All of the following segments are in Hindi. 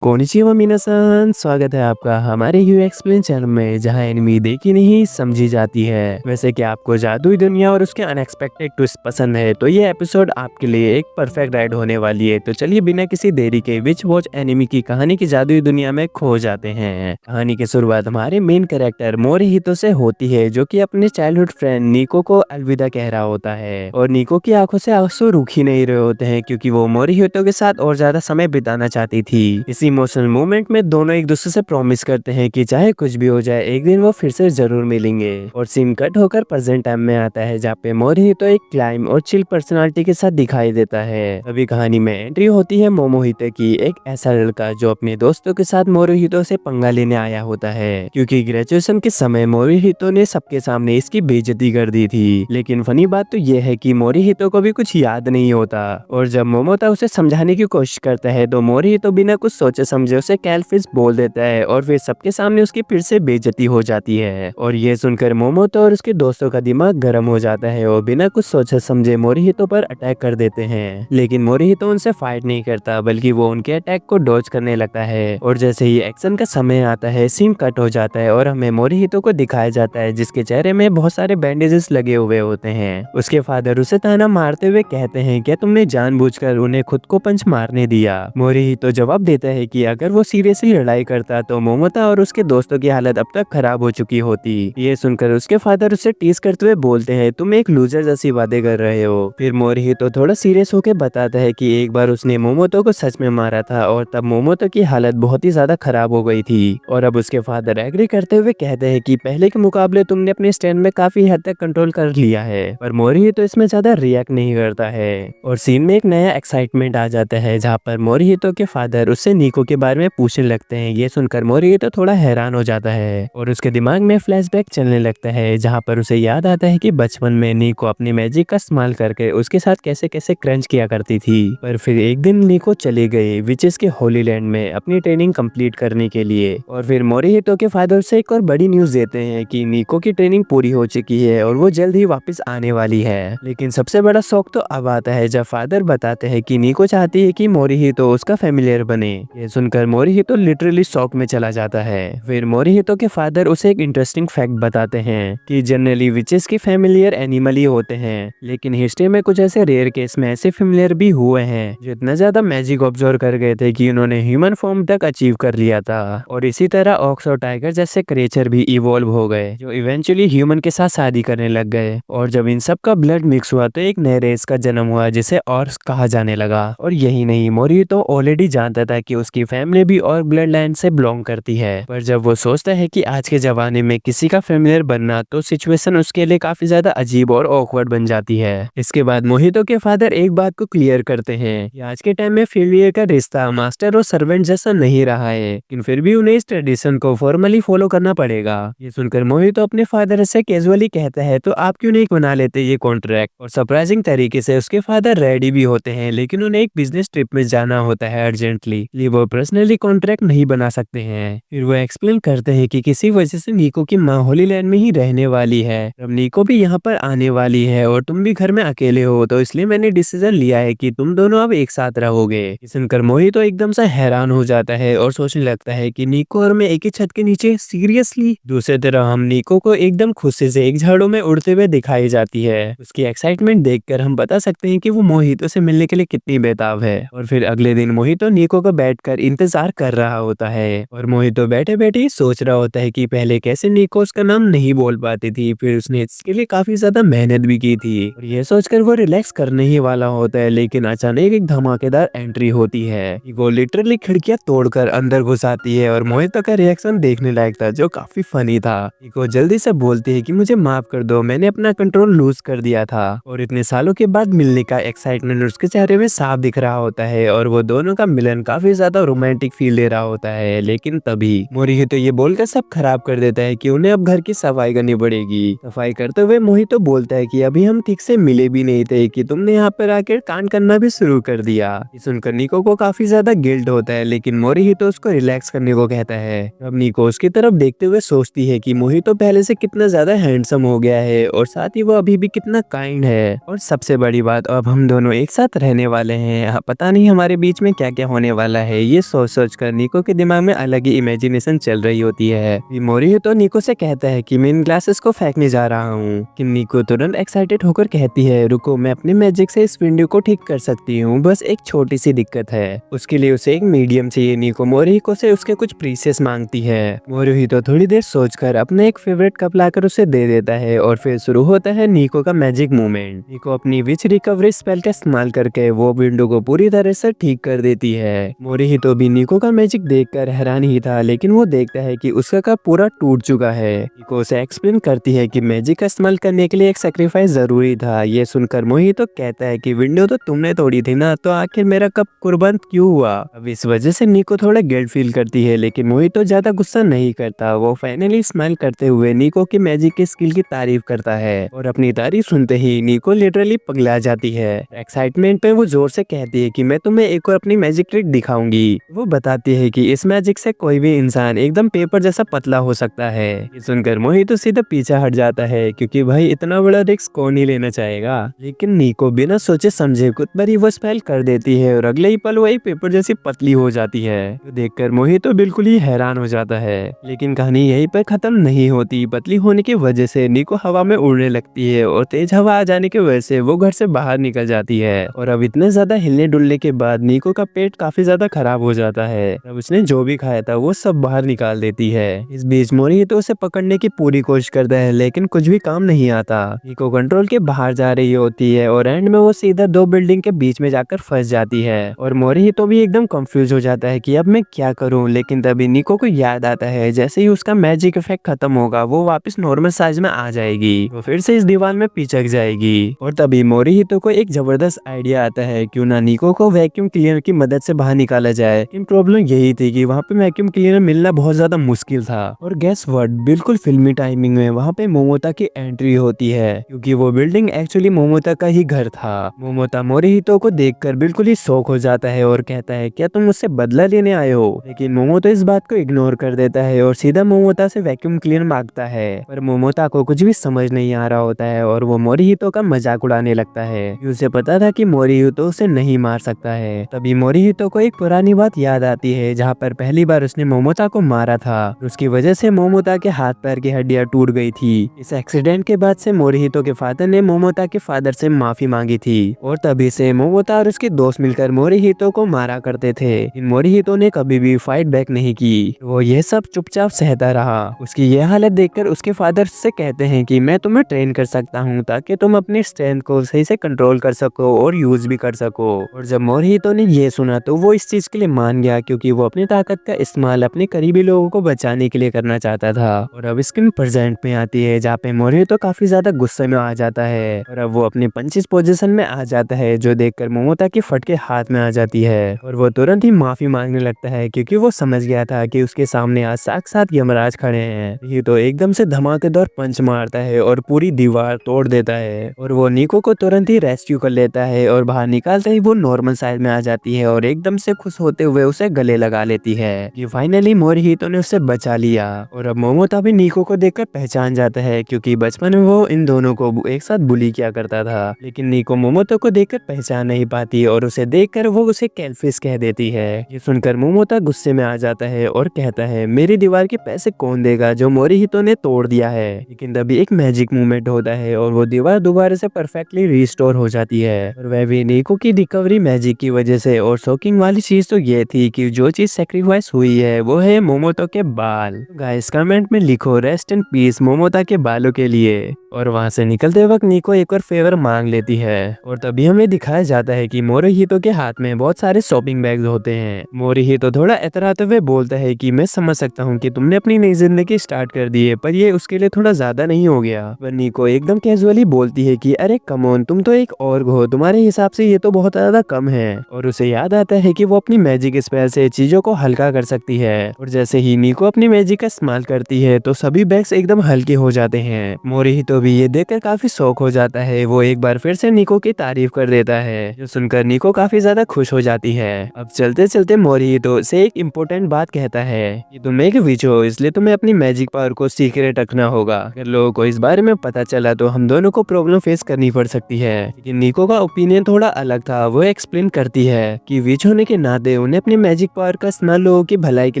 कोनिचिवा मिनासान, स्वागत है आपका हमारे यू एक्सप्लेन चैनल में, जहां एनिमी देखी नहीं समझी जाती है। वैसे कि आपको जादुई दुनिया और उसके अनएक्सपेक्टेड ट्विस्ट पसंद है तो ये एपिसोड आपके लिए एक परफेक्ट राइड होने वाली है। तो चलिए बिना किसी देरी के विच वॉच एनिमी की कहानी की जादुई दुनिया में खो जाते हैं। कहानी की शुरुआत हमारे मेन कैरेक्टर मोरिहितो से होती है, जो कि अपने चाइल्डहुड फ्रेंड निको को अलविदा कह रहा होता है। और निको की आंखों से आंसू रुक ही नहीं रहे होते हैं, क्योंकि वो मोरिहितो के साथ और ज्यादा समय बिताना चाहती थी। इसी इमोशनल मोमेंट में दोनों एक दूसरे से प्रॉमिस करते हैं कि चाहे कुछ भी हो जाए एक दिन वो फिर से जरूर मिलेंगे। और सीन कट होकर प्रेजेंट टाइम में आता है, जहाँ पे मोरिहितो एक क्लाइम और चिल पर्सनालिटी के साथ दिखाई देता है। अभी कहानी में एंट्री होती है मोमोहितो की, एक ऐसा लड़का जो अपने दोस्तों के साथ मोरिहितो से पंगा लेने आया होता है, क्योंकि ग्रेजुएशन के समय मोरिहितो ने सबके सामने इसकी बेइज्जती कर दी थी। लेकिन फनी बात तो ये है कि मोरिहितो को भी कुछ याद नहीं होता, और जब मोमोता उसे समझाने की कोशिश करता है तो मोरिहितो बिना कुछ सोचे समझे उसे कैलफिश बोल देता है, और फिर सबके सामने उसकी फिर से बेइज्जती हो जाती है। और ये सुनकर मोमोता और उसके दोस्तों का दिमाग गर्म हो जाता है और बिना कुछ सोचे समझे मोरिहितो पर अटैक कर देते हैं। लेकिन मोरिहितो उनसे फाइट नहीं करता, बल्कि वो उनके अटैक को डॉज करने लगता है। और जैसे ही एक्शन का समय आता है सीन कट हो जाता है और हमें मोरिहितो को दिखाया जाता है, जिसके चेहरे में बहुत सारे बैंडेजेस लगे हुए होते हैं। उसके फादर उसे ताना मारते हुए कहते हैं, क्या तुमने जानबूझकर उन्हें खुद को पंच मारने दिया? मोरिहितो जवाब देता है कि अगर वो सीरियसली लड़ाई करता तो मोमोता और उसके दोस्तों की हालत अब तक खराब हो चुकी होती। ये सुनकर उसके फादर उसे टीज करते हुए बोलते हैं, तुम एक लूजर जैसी बातें कर रहे हो। फिर मोरिहितो थोड़ा सीरियस होकर बताता है कि एक बार उसने मोमोतो को सच में मारा था, और तब मोमोतो की हालत बहुत ही ज्यादा खराब हो गई थी। और अब उसके फादर एग्री करते हुए कहते हैं कि पहले के मुकाबले तुमने अपने स्टैंड में काफी हद तक कंट्रोल कर लिया है। पर मोरिहितो इसमें ज्यादा रिएक्ट नहीं करता है। और सीन में एक नया एक्साइटमेंट आ जाता है, जहाँ पर मोरिहितो के फादर उससे निको के बारे में पूछने लगते हैं। ये सुनकर मोरिहितो थोड़ा हैरान हो जाता है और उसके दिमाग में फ्लैशबैक चलने लगता है, जहाँ पर उसे याद आता है कि बचपन में निको अपनी मैजिक का इस्तेमाल करके उसके साथ कैसे कैसे क्रंच किया करती थी। पर फिर एक दिन निको चले गए विचेस के होली लैंड में अपनी ट्रेनिंग कंप्लीट करने के लिए। और फिर मोरिहितो के फादर से एक और बड़ी न्यूज देते हैं कि निको की ट्रेनिंग पूरी हो चुकी है और वो जल्द ही वापस आने वाली है। लेकिन सबसे बड़ा शौक तो अब आता है जब फादर बताते हैं कि निको चाहती है कि मोरिहितो उसका फैमिलियर बने। ये सुनकर मोरिहितो लिटरली शॉक में चला जाता है। फिर मोरिहितो के फादर उसे एक इंटरेस्टिंग फैक्ट बताते हैं कि जनरली विचेस के फैमिलियर एनिमल ही होते हैं, लेकिन हिस्ट्री में कुछ ऐसे रेयर केस में ऐसे फैमिलियर भी हुए हैं जो इतना ज्यादा मैजिक ऑब्जर्व कर गए थे कि उन्होंने ह्यूमन फॉर्म तक अचीव कर लिया था। और इसी तरह ऑक्स और टाइगर जैसे क्रिएचर भी इवॉल्व हो गए, जो इवेंचुअली ह्यूमन के साथ शादी करने लग गए। और जब इन सब का ब्लड मिक्स हुआ तो एक नए रेस का जन्म हुआ, जिसे ऑर्क्स कहा जाने लगा। और यही नहीं, मोरिहितो ऑलरेडी जानता था कि उसकी फैमिली भी और ब्लड लाइन से बिलोंग करती है। पर जब वो सोचता है कि आज के जमाने में किसी का फैमिलियर बनना, तो सिचुएशन उसके लिए काफी ज्यादा अजीब और ऑकवर्ड बन जाती है। इसके बाद मोहितो के फादर एक बात को क्लियर करते हैं कि आज के टाइम में फैमिलियर का रिश्ता मास्टर और सर्वेंट जैसा नहीं रहा है, लेकिन फिर भी उन्हें इस ट्रेडिशन को फॉर्मली फॉलो करना पड़ेगा। ये सुनकर मोहितो अपने फादर से कैजुअली कहता है, तो आप क्यों नहीं बना लेते ये कॉन्ट्रैक्ट? और सरप्राइजिंग तरीके से उसके फादर रेडी भी होते हैं, लेकिन उन्हें एक बिजनेस ट्रिप में जाना होता है अर्जेंटली, वो पर्सनली कॉन्ट्रैक्ट नहीं बना सकते हैं। फिर वो एक्सप्लेन करते हैं कि किसी वजह से निको की माँ होली लैंड में ही रहने वाली है, अब निको भी यहाँ पर आने वाली है और तुम भी घर में अकेले हो, तो इसलिए मैंने डिसीजन लिया है कि तुम दोनों अब एक साथ रहोगे। सुनकर मोहितो एकदम से हैरान हो जाता है और सोचने लगता है कि निको और मैं एक ही छत के नीचे, सीरियसली? दूसरी तरफ हम निको को एकदम खुशी से एक झाड़ों में उड़ते हुए दिखाई जाती है। उसकी एक्साइटमेंट देखकर हम बता सकते हैं कि वो मोहितो से मिलने के लिए कितनी बेताब है। और फिर अगले दिन मोहितो निको को बैठकर इंतजार कर रहा होता है, और मोहितो बैठे बैठे सोच रहा होता है कि पहले कैसे निको उसका नाम नहीं बोल पाती थी, फिर उसने इसके लिए काफी ज्यादा मेहनत भी की थी। और ये सोचकर वो रिलैक्स करने ही वाला होता है, लेकिन अचानक एक धमाकेदार एंट्री होती है। वो लिटरली खिड़कियां तोड़कर अंदर घुस आती है, और मोहितो का रिएक्शन देखने लायक था, जो काफी फनी था। निको जल्दी से बोलती है कि मुझे माफ कर दो, मैंने अपना कंट्रोल लूज कर दिया था। और इतने सालों के बाद मिलने का एक्साइटमेंट उसके चेहरे में साफ दिख रहा होता है, और वो दोनों का मिलन काफी ज्यादा रोमांटिक फील दे रहा होता है। लेकिन तभी मोरिहितो ये बोलकर सब खराब कर देता है कि उन्हें अब घर की सफाई करनी पड़ेगी। सफाई करते हुए मोहितो बोलता है कि अभी हम ठीक से मिले भी नहीं थे कि तुमने यहाँ पर आकर कांड करना भी शुरू कर दिया। ये सुनकर निको को काफी ज्यादा गिल्ट होता है, लेकिन मोरिहितो उसको रिलैक्स करने को कहता है। अब निको उसकी तरफ देखते हुए सोचती है कि मोहितो पहले से कितना ज्यादा हैंडसम हो गया है, और साथ ही वो अभी भी कितना काइंड है। और सबसे बड़ी बात, अब हम दोनों एक साथ रहने वाले हैं, पता नहीं हमारे बीच में क्या क्या होने वाला है, ये सोच कर निको के दिमाग में अलग ही इमेजिनेशन चल रही होती है। मोरिहितो निको से कहता है कि मैं इन ग्लासेस को फेंकने जा रहा हूँ, कि निको तुरंत एक्साइटेड होकर कहती है रुको, मैं अपने मैजिक से इस विंडो को ठीक कर सकती हूँ, बस एक छोटी सी दिक्कत है। उसके लिए उसे एक मीडियम चाहिए। निको मोरिहितो से उसके कुछ प्रीसेस मांगती है। मोरिहितो थोड़ी देर सोचकर अपना एक फेवरेट कप लाकर उसे दे देता है और फिर शुरू होता है निको का मैजिक मूवमेंट। निको अपनी विच रिकवरी स्पेल का इस्तेमाल करके वो विंडो को पूरी तरह से ठीक कर देती है। मोरिहितो भी निको का मैजिक देखकर हैरान ही था, लेकिन वो देखता है कि उसका कप पूरा टूट चुका है। निको उसे एक्सप्लेन करती है कि मैजिक का इस्तेमाल करने के लिए एक सैक्रिफाइस जरूरी था। ये सुनकर मोहितो कहता है कि विंडो तो तुमने तोड़ी थी ना, तो आखिर मेरा कप कुर्बान क्यों हुआ। अब इस वजह से निको थोड़ा गिल्ट फील करती है, लेकिन मोहितो ज्यादा गुस्सा नहीं करता। वो फाइनली स्माइल करते हुए निको की मैजिक की स्किल की तारीफ करता है और अपनी तारीफ सुनते ही निको लिटरली पगला जाती है। एक्साइटमेंट में वो जोर से कहती है कि मैं तुम्हें एक और अपनी मैजिक ट्रिक दिखाऊंगी। वो बताती है कि इस मैजिक से कोई भी इंसान एकदम पेपर जैसा पतला हो सकता है। ये सुनकर मोहितो सीधा पीछे हट जाता है, क्योंकि भाई इतना बड़ा रिस्क कौन ही लेना चाहेगा। लेकिन निको बिना सोचे समझे खुद पर ही वो स्पेल कर देती है और अगले ही पल वही पेपर जैसी पतली हो जाती है। तो देखकर मोहितो बिल्कुल ही हैरान हो जाता है। लेकिन कहानी यहीं पर खत्म नहीं होती। पतली होने की वजह से निको हवा में उड़ने लगती है और तेज हवा आ जाने की वजह से वो घर से बाहर निकल जाती है। और अब इतने ज्यादा हिलने डुलने के बाद निको का पेट काफी ज्यादा खराब हो जाता है। अब उसने जो भी खाया था वो सब बाहर निकाल देती है। इस बीच मोरिहितो उसे पकड़ने की पूरी कोशिश करता है, लेकिन कुछ भी काम नहीं आता। निको कंट्रोल के बाहर जा रही होती है और एंड में वो सीधा दो बिल्डिंग के बीच में जाकर फंस जाती है। और मोरिहितो भी एकदम कंफ्यूज हो जाता है कि अब मैं क्या करूं। लेकिन तभी निको को याद आता है जैसे ही उसका मैजिक इफेक्ट खत्म होगा वो वापस नॉर्मल साइज में आ जाएगी, वो फिर से इस दीवार में पिचक जाएगी। और तभी मोरिहितो को एक जबरदस्त आइडिया आता है, क्यों ना निको को वैक्यूम क्लीनर की मदद से बाहर निकाला जाए। लेकिन प्रॉब्लम यही थी कि वहाँ पे वैक्यूम क्लीनर मिलना बहुत ज्यादा मुश्किल था। और गेस व्हाट, बिल्कुल फिल्मी टाइमिंग में वहाँ पे मोमोता की एंट्री होती है, क्योंकि वो बिल्डिंग एक्चुअली मोमोता का ही घर था। मोमोता मोरिहितो को देखकर बिल्कुल ही शॉक हो जाता है और कहता है क्या तुम मुझसे बदला लेने आए हो। लेकिन मोमोता इस बात को इग्नोर कर देता है और सीधा मोमोता से वैक्यूम क्लीनर मांगता है। पर मोमोता को कुछ भी समझ नहीं आ रहा होता है और वो मोरिहितो का मजाक उड़ाने लगता है। उसे पता था कि मोरिहितो उसे नहीं मार सकता है। तभी मोरिहितो को एक पुरानी बात याद आती है, जहाँ पर पहली बार उसने मोमोता को मारा था। उसकी वजह से मोमोता के हाथ पैर की हड्डियां टूट गई थी। इस एक्सीडेंट के बाद से मोरिहितो के फादर ने मोमोता के फादर से माफी मांगी थी और तभी से मोमोता और उसके दोस्त मिलकर मोरिहितो को मारा करते थे। इन मोरिहितो ने कभी भी फाइट बैक नहीं की, वो ये सब चुपचाप सहता रहा। उसकी ये हालत देखकर उसके फादर से कहते हैं कि मैं तुम्हें ट्रेन कर सकता हूँ ताकि तुम अपनी स्ट्रेंथ को सही से कंट्रोल कर सको और यूज भी कर सको। और जब मोरिहितो ने ये सुना तो वो इस चीज के लिए मान गया, क्योंकि वो अपनी ताकत का इस्तेमाल अपने करीबी लोगों को बचाने के लिए करना चाहता था। और अब स्क्रीन प्रेजेंट में आती है, जहाँ पे मोरिहितो काफी ज्यादा गुस्से में आ जाता है और अब वो अपने पंचिस पोजीशन में आ जाता है, जो देखकर मोमोता की फटके हाथ में आ जाती है। और वो तुरंत ही माफी मांगने लगता है, क्योंकि वो समझ गया था कि उसके सामने आज साक्षात यमराज खड़े हैं। ये तो एकदम से धमाकेदार पंच मारता है और पूरी दीवार तोड़ देता है। और वो निको को तुरंत ही रेस्क्यू कर लेता है और बाहर निकालते ही वो नॉर्मल साइज में आ जाती है और एकदम से खुश होते हुए उसे गले लगा लेती है कि फाइनली मोरिहितो ने उसे बचा लिया। और अब मोमोता भी निको को देखकर पहचान जाता है, क्योंकि बचपन में वो इन दोनों को एक साथ बुली किया करता था। लेकिन निको मोमोता को देखकर पहचान नहीं पाती और उसे देखकर वो उसे कैलफिश कह देती है। ये सुनकर मोमोता गुस्से में आ जाता है और कहता है मेरी दीवार के पैसे कौन देगा जो मोरिहितो ने तोड़ दिया है। लेकिन तभी एक मैजिक मूवमेंट होता है और वो दीवार दोबारा से परफेक्टली रिस्टोर हो जाती है। और वह भी निको की रिकवरी मैजिक की वजह से। और शॉकिंग वाली चीज तो ये थी कि जो चीज सेक्रीफाइस हुई है वो है मोमोता के बाल। गाइस कमेंट में लिखो रेस्ट इन पीस मोमोता के बालों के लिए। और वहां से निकलते वक्त निको एक और फेवर मांग लेती है और तभी हमें दिखाया जाता है कि मोरिहितो के हाथ में बहुत सारे शॉपिंग बैग्स होते हैं। मोरिहितो थोड़ा इतराते हुए बोलता है कि मैं समझ सकता हूँ कि तुमने अपनी नई जिंदगी स्टार्ट कर दी है, पर ये उसके लिए थोड़ा ज्यादा नहीं हो गया। पर निको एकदम कैजुअली बोलती है कि अरे कम ऑन, तुम तो एक ऑर्ग हो, तुम्हारे हिसाब से ये तो बहुत ज्यादा कम है। और उसे याद आता है कि वो अपनी मैजिक स्पेल से चीजों को हल्का कर सकती है। और जैसे ही निको अपनी मैजिक का इस्तेमाल करती है तो सभी बैग्स एकदम हल्के हो जाते हैं। मोरिहितो भी ये देखकर काफी शौक हो जाता है। वो एक बार फिर से निको की तारीफ कर देता है, जो सुनकर निको काफी ज्यादा खुश हो जाती है। अब चलते चलते मोरिहितो से एक इम्पोर्टेंट बात कहता है कि तुम एक विच हो, इसलिए तुम्हें अपनी मैजिक पावर को सीक्रेट रखना होगा। अगर लोगों को इस बारे में पता चला तो हम दोनों को प्रॉब्लम फेस करनी पड़ सकती है। लेकिन निको का ओपिनियन थोड़ा अलग था। वो एक्सप्लेन करती है कि विच होने के नाते उन्हें अपनी मैजिक पावर का इस्तेमाल लोगों की भलाई के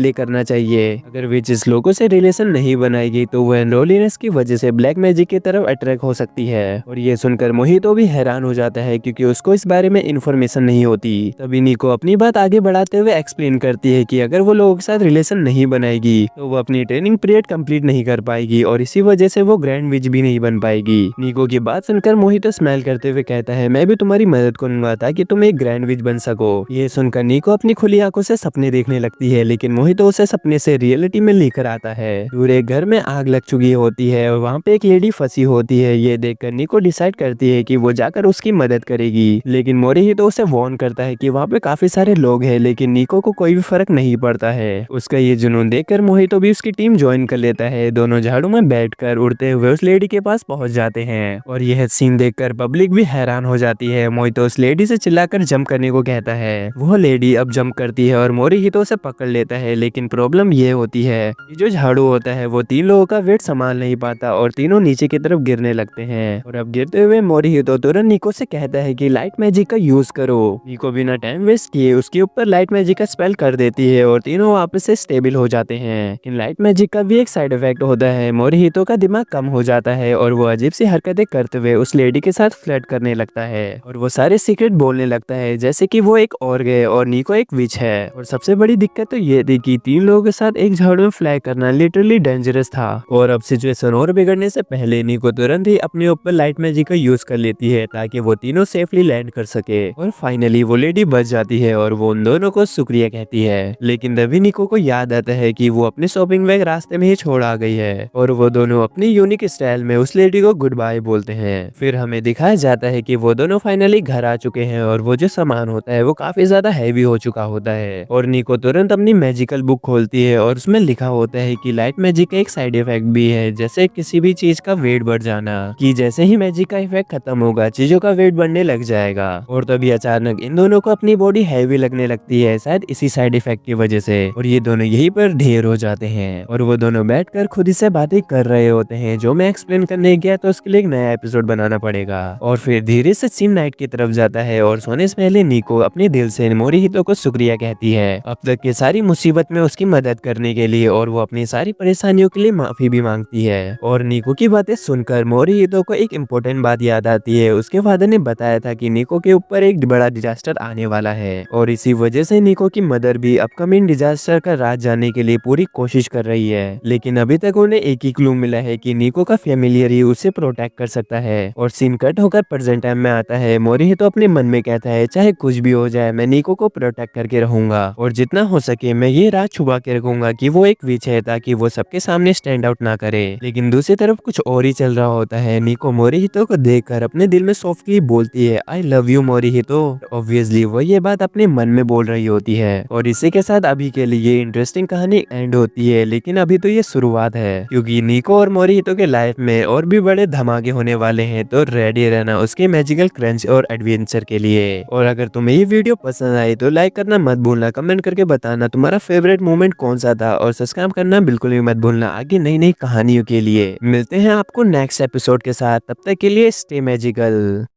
लिए करना चाहिए। अगर विचेस लोगों से रिलेशन नहीं बनाएगी तो वह लोनलीनेस की वजह से ब्लैक मैजिक की तरफ अट्रैक्ट हो सकती है। और ये सुनकर मोहितो भी हैरान हो जाता है क्योंकि उसको इस बारे में इन्फॉर्मेशन नहीं होती। तभी निको अपनी बात आगे बढ़ाते हुए एक्सप्लेन करती है कि अगर वो लोगों के साथ रिलेशन नहीं बनाएगी तो वो अपनी ट्रेनिंग पीरियड कंप्लीट नहीं कर पाएगी और इसी वजह से वो ग्रैंड विच भी नहीं बन पाएगी। निको की बात सुनकर मोहितो स्माइल करते हुए कहता है, मैं भी तुम्हारी मदद करूंगा ताकि तुम एक ग्रैंड विच बन सको। ये सुनकर निको अपनी खुली आंखों से सपने देखने लगती है, लेकिन मोहितो उसे सपने से रियलिटी में लेकर आता है। दूर एक घर में आग लग चुकी होती है और वहाँ पे एक लेडी फंसी होती है। ये देखकर निको डिसाइड करती है कि वो जाकर उसकी मदद करेगी, लेकिन मोरिहितो उसे वार्न करता है कि वहाँ पे काफी सारे लोग हैं, लेकिन निको को कोई भी फर्क नहीं पड़ता है। उसका ये जुनून देखकर मोहितो भी उसकी टीम ज्वाइन कर लेता है। दोनों झाड़ू में बैठकर उड़ते हुए उस लेडी के पास पहुंच जाते हैं और यह सीन देखकर पब्लिक भी हैरान हो जाती है। मोहितो उस लेडी से चिल्लाकर जंप करने को कहता है। वो लेडी अब जंप करती है और मोरिहितो उसे पकड़ लेता है, लेकिन प्रॉब्लम ये होती है कि जो झाड़ू होता है वो 3 लोगों का वेट संभाल नहीं पाता और तीनों नीचे की तरफ गिरने लगते हैं। और अब गिरते हुए मोरिहितो तुरंत निको से कहता है कि लाइट मैजिक का यूज करो। निको बिना टाइम वेस्ट किए उसके ऊपर लाइट मैजिक का स्पेल कर देती है और तीनों वापस से स्टेबल हो जाते हैं। इन लाइट मैजिक का भी एक साइड इफेक्ट होता है, मोरिहितो का दिमाग कम हो जाता है और वो अजीब सी हरकतें करते हुए उस लेडी के साथ फ्लर्ट करने लगता है और वो सारे सीक्रेट बोलने लगता है, जैसे कि वो एक और गए और निको एक विच है। और सबसे बड़ी दिक्कत तो ये थी कि 3 लोगों के साथ एक झाड़ू में फ्लाई करना लिटरली डेंजरस था। और अब सिचुएशन और बिगड़ने से पहले निको तुरंत ही अपने ऊपर लाइट मैजिक का यूज कर लेती है ताकि वो तीनों सेफली लैंड कर सके। और फाइनली वो लेडी बच जाती है और वो उन दोनों को शुक्रिया कहती है। लेकिन तभी निको को याद आता है कि वो अपने शॉपिंग बैग रास्ते में ही छोड़ आ गई है और वो दोनों अपनी यूनिक स्टाइल में उस लेडी को गुड बाय बोलते हैं। फिर हमें दिखाया जाता है कि वो दोनों फाइनली घर आ चुके हैं और वो जो सामान होता है वो काफी ज्यादा हैवी हो चुका होता है। और निको तुरंत अपनी मैजिकल बुक खोलती है और उसमें लिखा होता है कि लाइट मैजिक का एक साइड इफेक्ट भी है, जैसे किसी भी चीज का वेट बढ़ जाना, कि जैसे ही मैजिक का इफेक्ट खत्म होगा चीजों का वेट बढ़ने लग जाएगा। और तभी अचानक इन दोनों को अपनी बॉडी हैवी लगने लगती है, शायद इसी साइड इफेक्ट की वजह से, और ये दोनों यहीं पर ढेर हो जाते हैं। और वो दोनों बैठकर खुद ही से बातें कर रहे होते हैं। जो मैं एक्सप्लेन करने गया तो उसके लिए एक नया एपिसोड बनाना पड़ेगा। और फिर धीरे से सीन नाइट की तरफ जाता है और सोने से पहले निको अपने दिल से मोरिहितो को शुक्रिया कहती है अब तक की सारी मुसीबत में उसकी मदद करने के लिए, और वो अपनी सारी परेशानियों के लिए माफी भी मांगती है। और निको की बातें सुनकर मोरिहितो को एक इम्पोर्टेंट बात याद आती है। उसके फादर ने बताया था कि निको के ऊपर एक बड़ा डिजास्टर आने वाला है और इसी वजह से निको की मदर भी अपकमिंग डिजास्टर का राज जानने के लिए पूरी कोशिश कर रही है। लेकिन अभी तक उन्हें एक ही क्लू मिला है कि निको का फैमिलियर ही उसे प्रोटेक्ट कर सकता है। और सीन कट होकर प्रेजेंट टाइम में आता है। मोरिहितो अपने मन में कहता है, चाहे कुछ भी हो जाए मैं निको को प्रोटेक्ट करके रहूंगा और जितना हो सके मैं ये राज छुपा के रखूंगा कि वो एक विच है, ताकि वो सबके सामने स्टैंड आउट ना करे। लेकिन दूसरी तरफ कुछ और ही चल रहा होता है। निको मोरिहितो को देखकर अपने दिल में सॉफ्टली बोलती है, आई लव यू मोरिहितो। ऑब्वियसली वो ये बात अपने मन में बोल रही होती है। और इसी के साथ अभी के लिए इंटरेस्टिंग कहानी एंड होती है, लेकिन अभी तो ये शुरुआत है, क्योंकि निको और मोरिहितो के लाइफ में और भी बड़े धमाके होने वाले हैं। तो रेडी रहना उसके मैजिकल क्रंच और एडवेंचर के लिए। और अगर तुम्हें ये वीडियो पसंद आई तो लाइक करना मत भूलना, कमेंट करके बताना तुम्हारा फेवरेट मोमेंट कौन सा था, और सब्सक्राइब करना बिल्कुल भी मत भूलना आगे नई नई कहानियों के लिए। मिलते हैं आपको नेक्स्ट एपिसोड के साथ, तब तक के लिए स्टे मैजिकल।